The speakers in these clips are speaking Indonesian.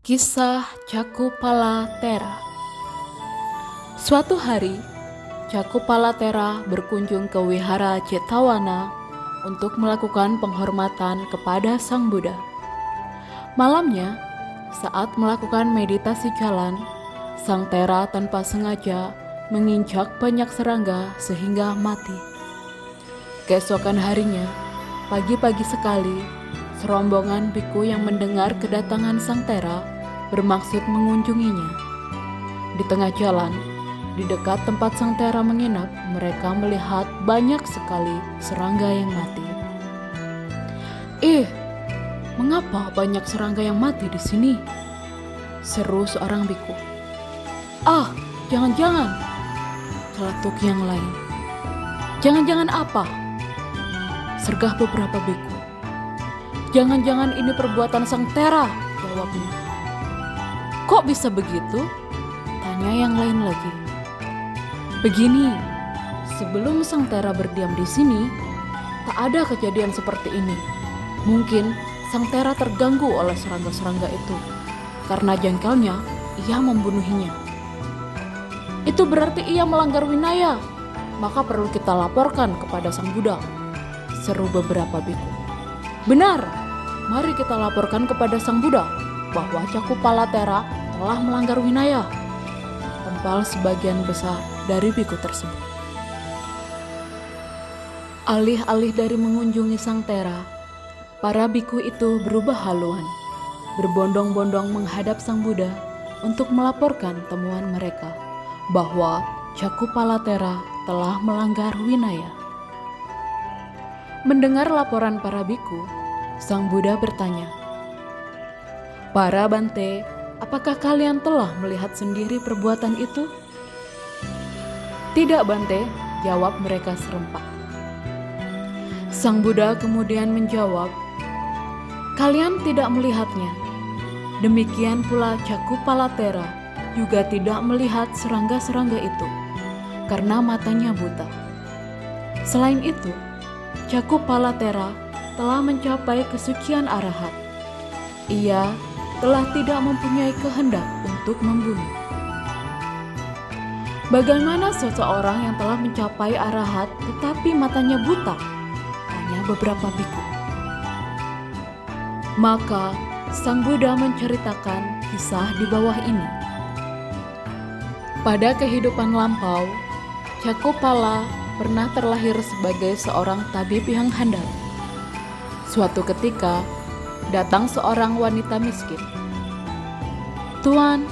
Kisah Cakupalatera. Suatu hari, Cakupalatera berkunjung ke wihara Cetawana untuk melakukan penghormatan kepada Sang Buddha. Malamnya, saat melakukan meditasi jalan, Sang Tera tanpa sengaja menginjak banyak serangga sehingga mati. Keesokan harinya, pagi-pagi sekali, serombongan biku yang mendengar kedatangan Sang Tera bermaksud mengunjunginya. Di tengah jalan, di dekat tempat Sang Tera menginap, mereka melihat banyak sekali serangga yang mati. Mengapa banyak serangga yang mati di sini?" seru seorang biku. Jangan-jangan," celetuk yang lain. "Jangan-jangan apa?" sergah beberapa biku. "Jangan-jangan ini perbuatan Sang Tera," jawabnya. "Kok bisa begitu?" tanya yang lain lagi. "Begini, sebelum Sang Tera berdiam di sini, tak ada kejadian seperti ini. Mungkin Sang Tera terganggu oleh serangga-serangga itu. Karena jengkelnya, ia membunuhinya. Itu berarti ia melanggar winaya, maka perlu kita laporkan kepada Sang Buddha," seru beberapa biku. "Benar, mari kita laporkan kepada Sang Buddha bahwa Cakupalatera telah melanggar winaya," tempal sebagian besar dari biku tersebut. Alih-alih dari mengunjungi Sang Tera, para biku itu berubah haluan, berbondong-bondong menghadap Sang Buddha untuk melaporkan temuan mereka bahwa Cakupalatera telah melanggar winaya. Mendengar laporan para biku, Sang Buddha bertanya, "Para Bante, apakah kalian telah melihat sendiri perbuatan itu?" "Tidak, Bante," jawab mereka serempak. Sang Buddha kemudian menjawab, "Kalian tidak melihatnya. Demikian pula Cakupalatera juga tidak melihat serangga-serangga itu, karena matanya buta. Selain itu, Cakupalatera telah mencapai kesucian arahat. Ia telah tidak mempunyai kehendak untuk membunuh." "Bagaimana seseorang yang telah mencapai arahat tetapi matanya buta?" tanya beberapa biku. Maka Sang Buddha menceritakan kisah di bawah ini. Pada kehidupan lampau, Cakupala pernah terlahir sebagai seorang tabib yang handal. Suatu ketika, datang seorang wanita miskin. "Tuan,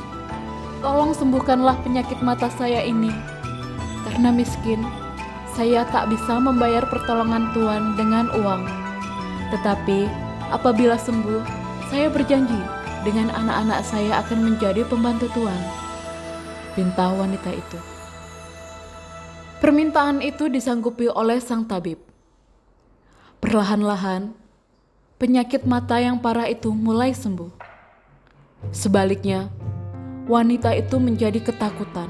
tolong sembuhkanlah penyakit mata saya ini. Karena miskin, saya tak bisa membayar pertolongan Tuan dengan uang. Tetapi apabila sembuh, saya berjanji dengan anak-anak saya akan menjadi pembantu Tuan," pinta wanita itu. Permintaan itu disanggupi oleh sang tabib. Perlahan-lahan, penyakit mata yang parah itu mulai sembuh. Sebaliknya, wanita itu menjadi ketakutan.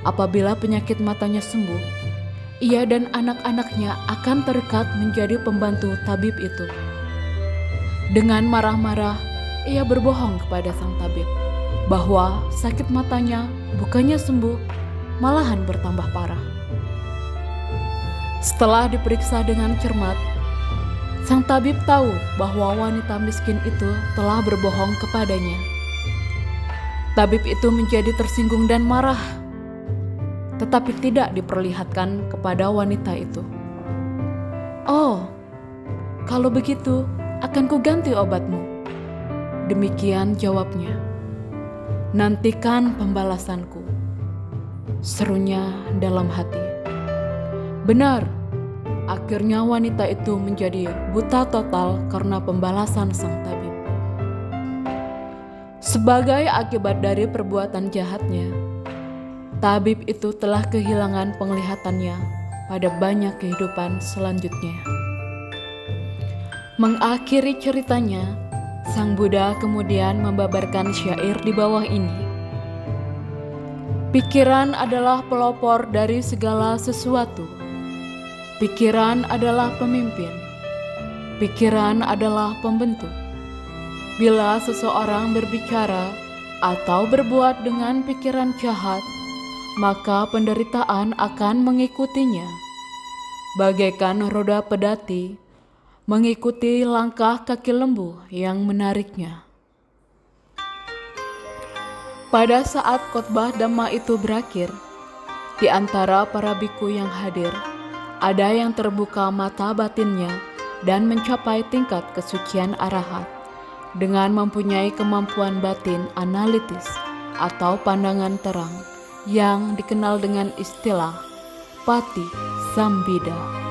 Apabila penyakit matanya sembuh, ia dan anak-anaknya akan terikat menjadi pembantu tabib itu. Dengan marah-marah, ia berbohong kepada sang tabib bahwa sakit matanya bukannya sembuh, malahan bertambah parah. Setelah diperiksa dengan cermat, sang tabib tahu bahwa wanita miskin itu telah berbohong kepadanya. Tabib itu menjadi tersinggung dan marah, tetapi tidak diperlihatkan kepada wanita itu. "Oh, kalau begitu akan kuganti obatmu," demikian jawabnya. "Nantikan pembalasanku," serunya dalam hati. Benar, akhirnya wanita itu menjadi buta total karena pembalasan sang tabib. Sebagai akibat dari perbuatan jahatnya, tabib itu telah kehilangan penglihatannya pada banyak kehidupan selanjutnya. Mengakhiri ceritanya, Sang Buddha kemudian membabarkan syair di bawah ini. "Pikiran adalah pelopor dari segala sesuatu. Pikiran adalah pemimpin. Pikiran adalah pembentuk. Bila seseorang berbicara atau berbuat dengan pikiran jahat, maka penderitaan akan mengikutinya. Bagaikan roda pedati mengikuti langkah kaki lembu yang menariknya. Pada saat khotbah Dhamma itu berakhir, di antara para biku yang hadir, ada yang terbuka mata batinnya dan mencapai tingkat kesucian arahat dengan mempunyai kemampuan batin analitis atau pandangan terang yang dikenal dengan istilah Pati Sambida.